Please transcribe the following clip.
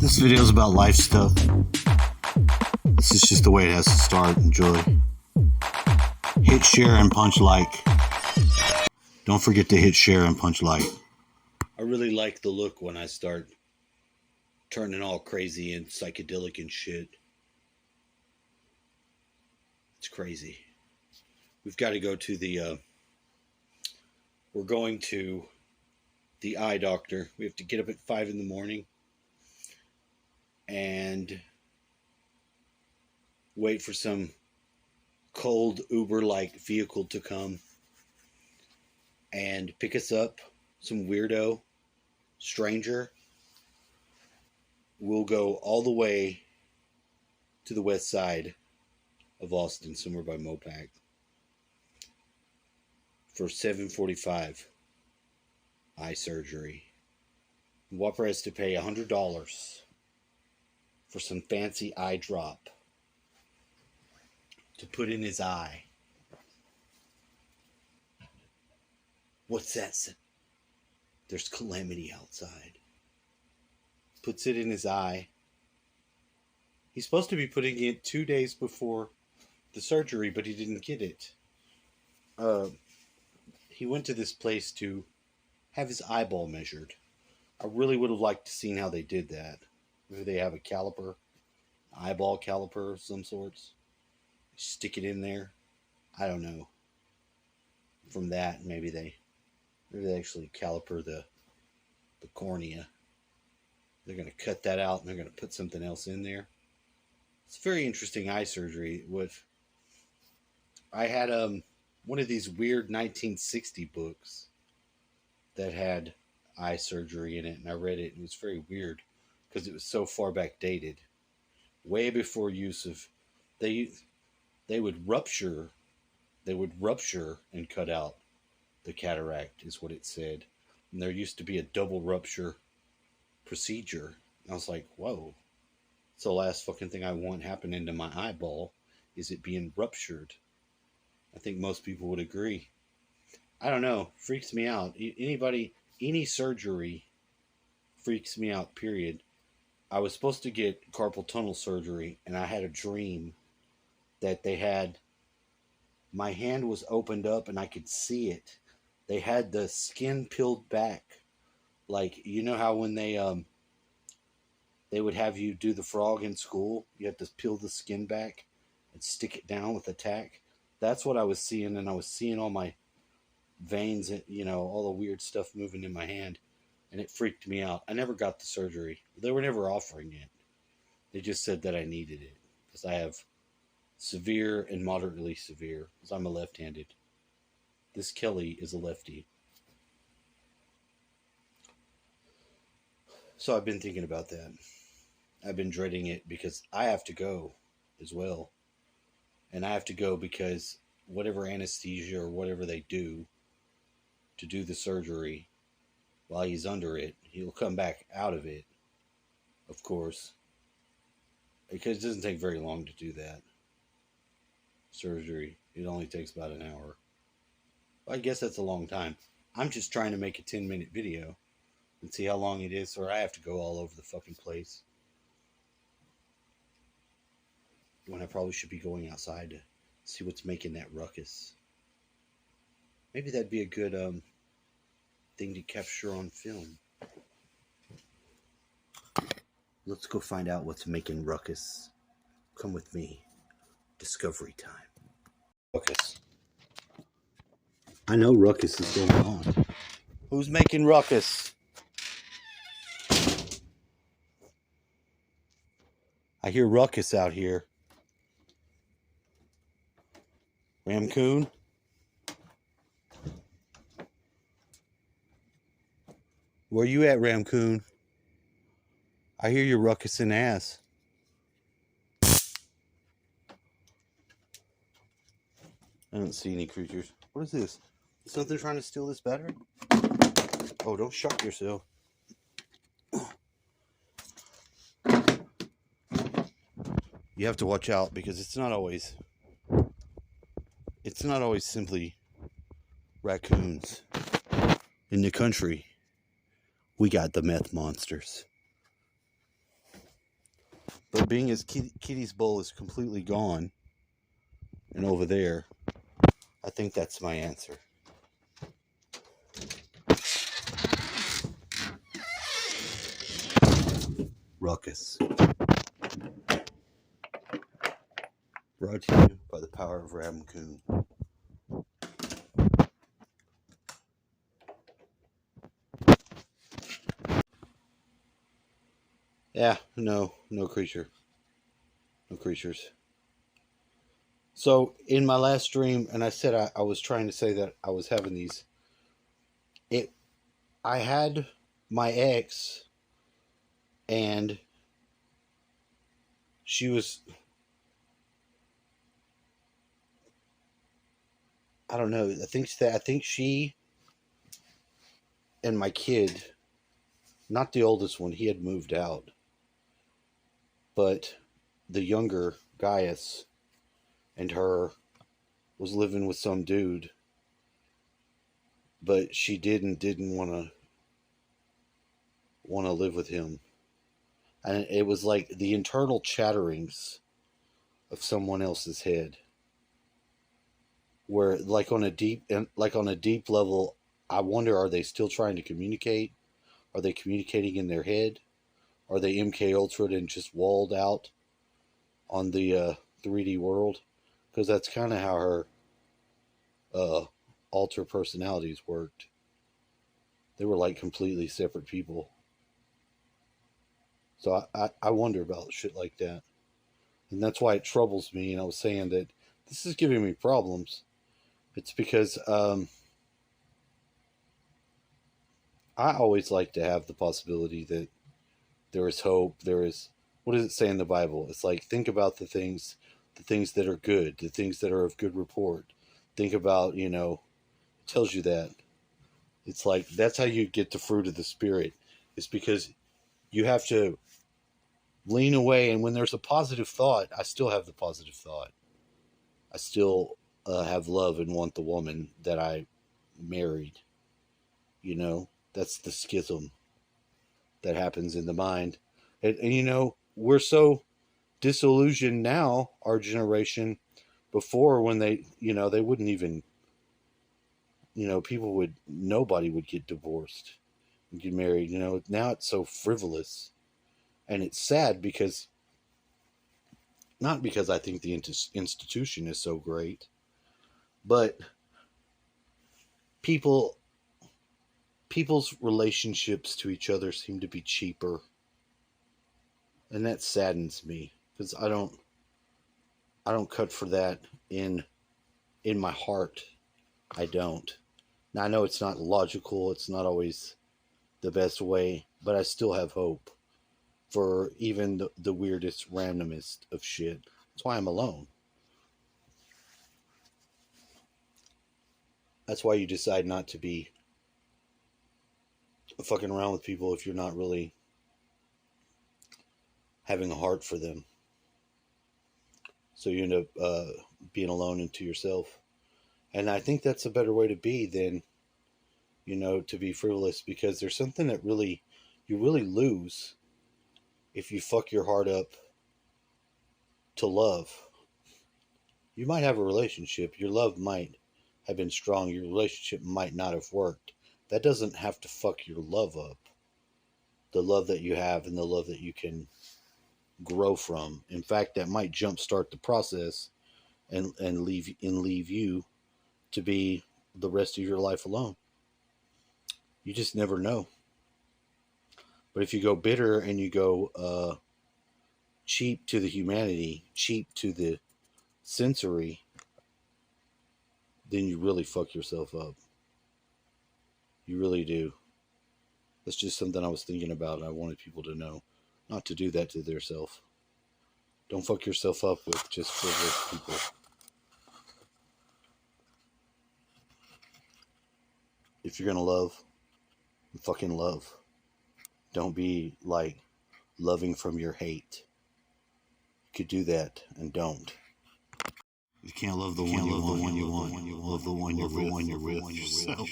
This video is about life stuff. This is just the way it has to start. Enjoy. Hit share and punch like. Don't forget to hit share and punch like. I really like the look when I start turning all crazy and psychedelic and shit. It's crazy. We've got to go to the we're going to the eye doctor. We have to get up at 5 in the morning and wait for some cold Uber-like vehicle to come and pick us up. Some weirdo stranger. We'll go all the way to the west side of Austin, somewhere by Mopac, for 7:45 eye surgery. Whopper has to pay $100 for some fancy eye drop to put in his eye. What's that? There's calamity outside. Puts it in his eye. He's supposed to be putting it 2 days before the surgery, but he didn't get it. He went to this place to have his eyeball measured. I really would have liked to seen how they did that. Maybe they have a caliper, eyeball caliper of some sorts. Stick it in there. I don't know. From that, maybe they actually caliper the cornea. They're going to cut that out and they're going to put something else in there. It's very interesting eye surgery. I had one of these weird 1960 books that had eye surgery in it, and I read it, and it was very weird because it was so far back dated, way before use of they would rupture and cut out the cataract, is what it said. And there used to be a double rupture procedure. And I was like, whoa. It's the last fucking thing I want happening to my eyeball, is it being ruptured. I think most people would agree. I don't know. Freaks me out. Any surgery freaks me out, period. I was supposed to get carpal tunnel surgery, and I had a dream that my hand was opened up and I could see it. They had the skin peeled back. Like, you know how when they would have you do the frog in school, you have to peel the skin back and stick it down with a tack. That's what I was seeing, and I was seeing all my veins, all the weird stuff moving in my hand, and it freaked me out. I never got the surgery. They were never offering it. They just said that I needed it because I have severe and moderately severe, because I'm a left-handed. This Kelly is a lefty. So I've been thinking about that. I've been dreading it because I have to go as well. And I have to go because whatever anesthesia or whatever they do to do the surgery, while he's under it, he'll come back out of it, of course, because it doesn't take very long to do that surgery. It only takes about an hour. Well, I guess that's a long time. I'm just trying to make a 10-minute video and see how long it is, or I have to go all over the fucking place when I probably should be going outside to see what's making that ruckus. Maybe that'd be a good thing to capture on film. Let's go find out what's making ruckus. Come with me. Discovery time. Ruckus. I know ruckus is going on. Who's making ruckus? I hear ruckus out here. Ramcoon? Where you at, Ramcoon? I hear you ruckusing ass. I don't see any creatures. What is this? Is something trying to steal this battery? Oh, don't shock yourself. You have to watch out because it's not always simply raccoons. In the country, we got the meth monsters. But being as Kitty's bowl is completely gone and over there, I think that's my answer. Ruckus. Brought to you by the power of Ramcoon. Yeah, no creature. No creatures. So in my last stream, and I said I was trying to say that I was having these. I had my ex, and she was, I don't know. I think she and my kid, not the oldest one, he had moved out, but the younger Gaius and her was living with some dude, but she didn't want to live with him, and it was like the internal chatterings of someone else's head, where like on a deep level, I wonder, are they still trying to communicate? Are they communicating in their head? Are they MK Ultra'd and just walled out on the 3D world? Because that's kind of how her alter personalities worked. They were like completely separate people. So I wonder about shit like that. And that's why it troubles me. And I was saying that this is giving me problems. It's because I always like to have the possibility that there is hope. There is, what does it say in the Bible? It's like, think about the things that are good, the things that are of good report. Think about, it tells you that. It's like, that's how you get the fruit of the Spirit. It's because you have to lean away. And when there's a positive thought, I still have the positive thought. I still have love and want the woman that I married. That's the schism that happens in the mind. And we're so disillusioned now, our generation. Before, when they wouldn't even, nobody would get divorced and get married. Now it's so frivolous. And it's sad because, not because I think the institution is so great, but people's relationships to each other seem to be cheaper. And that saddens me, because I don't cut for that in my heart. I don't. Now, I know it's not logical, it's not always the best way, but I still have hope for even the weirdest, randomest of shit. That's why I'm alone. That's why you decide not to be fucking around with people if you're not really having a heart for them. So you end up being alone into yourself. And I think that's a better way to be than, to be frivolous, because there's something that you really lose if you fuck your heart up to love. You might have a relationship, your love might have been strong, your relationship might not have worked. That doesn't have to fuck your love up. The love that you have and the love that you can grow from. In fact, that might jumpstart the process and leave you to be the rest of your life alone. You just never know. But if you go bitter and you go cheap to the humanity, cheap to the sensory, then you really fuck yourself up. You really do. That's just something I was thinking about, and I wanted people to know not to do that to themselves. Don't fuck yourself up with just frivolous people. If you're gonna love, fucking love. Don't be like loving from your hate. You could do that, and don't. You can't love the one you want. Love the one you're with yourself.